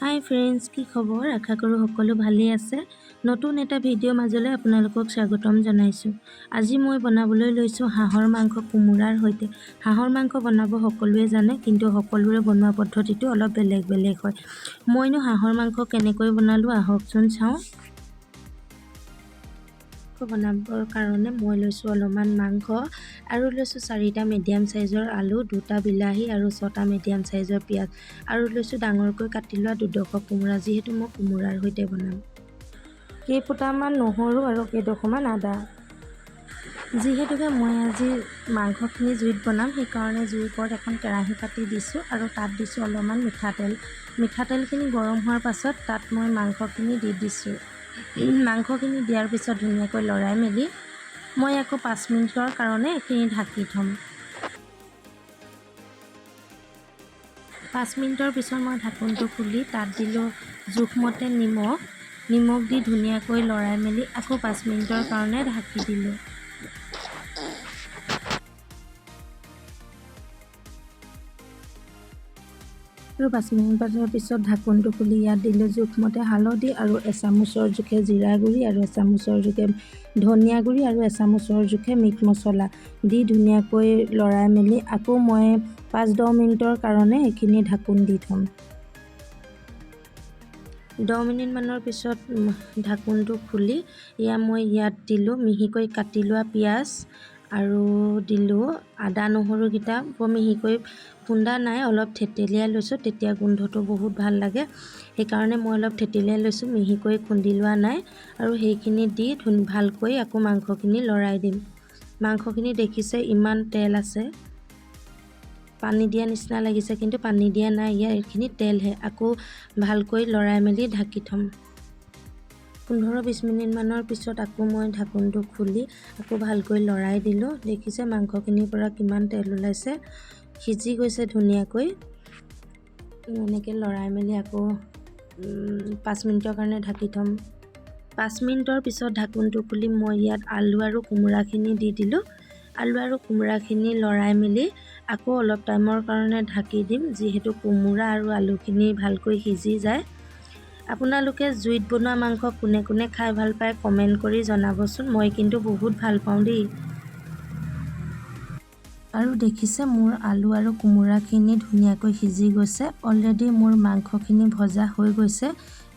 হাই friends, কি খবৰ? আশা কৰোঁ সকলো ভালেই আছে। নতুন এটা ভিডিঅ' মাজলৈ আপোনালোকক স্বাগতম জনাইছোঁ। আজি মই বনাবলৈ লৈছোঁ হাঁহৰ মাংস কোমোৰাৰ সৈতে। হাঁহৰ মাংস বনাব সকলোৱে জানে, কিন্তু সকলোৰে বনোৱা পদ্ধতিটো অলপ বেলেগ বেলেগ হয়। মইনো হাঁহৰ মাংস কেনেকৈ বনালোঁ আহকচোন চাওঁ। বনাবৰ কাৰণে মই লৈছোঁ অলপমান মাংস আৰু লৈছোঁ 4টা মিডিয়াম চাইজৰ আলু, 2টা বিলাহী আৰু 6টা মিডিয়াম চাইজৰ পিঁয়াজ আৰু লৈছোঁ ডাঙৰকৈ কাটি লোৱা 2ডোখৰ কোমোৰা, যিহেতু মই কোমোৰাৰ সৈতে বনাম। কেইফুটামান নহৰু আৰু কেইডোখৰমান আদা। যিহেতুকে মই আজি মাংসখিনি জুইত বনাম, সেইকাৰণে জুইৰ ওপৰত এখন কেৰাহী পাতি দিছোঁ আৰু তাত দিছোঁ অলপমান মিঠাতেল। মিঠাতেলখিনি গৰম হোৱাৰ পাছত তাত মই মাংসখিনি দি দিছোঁ। মাংসখিনি দিয়াৰ পিছত ধুনীয়াকৈ লৰাই মেলি মই আকৌ 5 মিনিটৰ কাৰণে এইখিনি ঢাকি থ'ম। 5 মিনিটৰ পিছত মই ঢাকনটো খুলি তাত দিলোঁ জোখমতে নিমখ দি ধুনীয়াকৈ লৰাই মেলি আকৌ 5 মিনিটৰ কাৰণে ঢাকি দিলোঁ। আৰু 5 মিনিটৰ পিছত ঢাকনটো খুলি ইয়াত দিলোঁ জোখমতে হালধি আৰু এচামুচৰ জোখে জিৰা গুড়ি আৰু এচামুচৰ জোখে ধনিয়া গুড়ি আৰু এচামুচৰ জোখে মিট মছলা দি ধুনীয়াকৈ লৰাই মেলি আকৌ মই 5-10 মিনিটৰ কাৰণে এইখিনি ঢাকোন দি থ'ম। 10 মিনিটমানৰ পিছত ঢাকোনটো খুলি মই ইয়াত দিলোঁ মিহিকৈ কাটি লোৱা পিঁয়াজ আৰু দিলোঁ আদা নহৰুকেইটা মিহিকৈ খুন্দা নাই, অলপ থেতেলিয়াই লৈছোঁ, তেতিয়া গোন্ধটো বহুত ভাল লাগে। সেইকাৰণে মই অলপ থেতেলিয়াই লৈছোঁ, মিহিকৈ খুন্দি লোৱা নাই। আৰু সেইখিনি দি ভালকৈ আকৌ মাংসখিনি লৰাই দিম। মাংসখিনি দেখিছে ইমান তেল আছে, পানী দিয়া নিচিনা লাগিছে, কিন্তু পানী দিয়া নাই, এইখিনি তেলহে। আকৌ ভালকৈ লৰাই মেলি ঢাকি থ'ম। 15-20 মিনিটমানৰ পিছত আকৌ মই ঢাকনটো খুলি আকৌ ভালকৈ লৰাই দিলোঁ। দেখিছে মাংসখিনিৰ পৰা কিমান তেল ওলাইছে, সিজি গৈছে ধুনীয়াকৈ। এনেকৈ লৰাই মেলি আকৌ 5 মিনিটৰ কাৰণে ঢাকি থ'ম। 5 মিনিটৰ পিছত ঢাকনটো খুলি মই ইয়াত আলু আৰু কোমোৰাখিনি দি দিলোঁ। আলু আৰু কোমোৰাখিনি লৰাই মেলি আকৌ অলপ টাইমৰ কাৰণে ঢাকি দিম, যিহেতু কোমোৰা আৰু আলুখিনি ভালকৈ সিজি যায়। আপোনালোকে জুইত বনোৱা মাংস কোনে কোনে খাই ভাল পায় কমেণ্ট কৰি জনাবচোন। মই কিন্তু বহুত ভাল পাওঁ দেই। আৰু দেখিছে মোৰ আলু আৰু কোমোৰাখিনি ধুনীয়াকৈ সিজি গৈছে। অলৰেডি মোৰ মাংসখিনি ভজা হৈ গৈছে।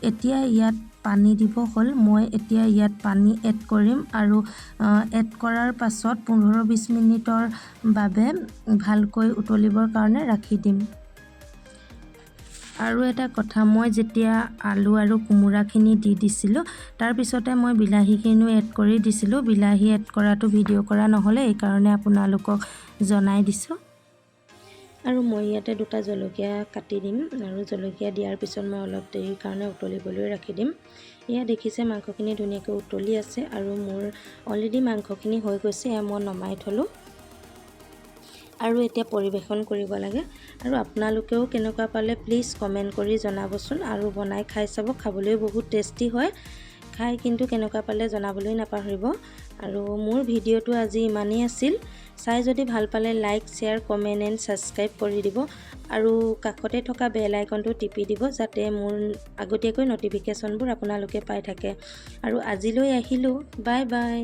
এতিয়া ইয়াত পানী দিব হ'ল। মই এতিয়া ইয়াত পানী এড কৰিম আৰু এড কৰাৰ পাছত 15-20 মিনিটৰ বাবে ভালকৈ উতলিবৰ কাৰণে ৰাখি দিম। আৰু এটা কথা, মই যেতিয়া আলু আৰু কোমোৰাখিনি দি দিছিলোঁ, তাৰপিছতে মই বিলাহীখিনিও এড কৰি দিছিলোঁ। বিলাহী এড কৰাটো ভিডিঅ' কৰা নহ'লে, এইকাৰণে আপোনালোকক জনাই দিছোঁ। আৰু মই ইয়াতে 2টা জলকীয়া কাটি দিম আৰু জলকীয়া দিয়াৰ পিছত মই অলপ দেৰিৰ কাৰণে উতলিবলৈ ৰাখি দিম। এয়া দেখিছে মাংসখিনি ধুনীয়াকৈ উতলি আছে আৰু মোৰ অলৰেডি মাংসখিনি হৈ গৈছে। মই নমাই থ'লোঁ আৰু এতিয়া পৰিৱেশন কৰিব লাগে। আৰু আপোনালোকেও কেনেকুৱা পালে প্লিজ কমেণ্ট কৰি জনাবচোন আৰু বনাই খাই চাব। খাবলৈও বহুত টেষ্টি হয়। খাই কিন্তু কেনেকুৱা পালে জনাবলৈ নাপাহৰিব। আৰু মোৰ ভিডিঅ'টো আজি ইমানেই আছিল। চাই যদি ভাল পালে like, share, comment and subscribe কৰি দিব আৰু কাষতে থকা বেল আইকনটো টিপি দিব, যাতে মোৰ আগতীয়াকৈ ন'টিফিকেশ্যনবোৰ আপোনালোকে পাই থাকে। আৰু আজিলৈ আহিলোঁ, বাই বাই।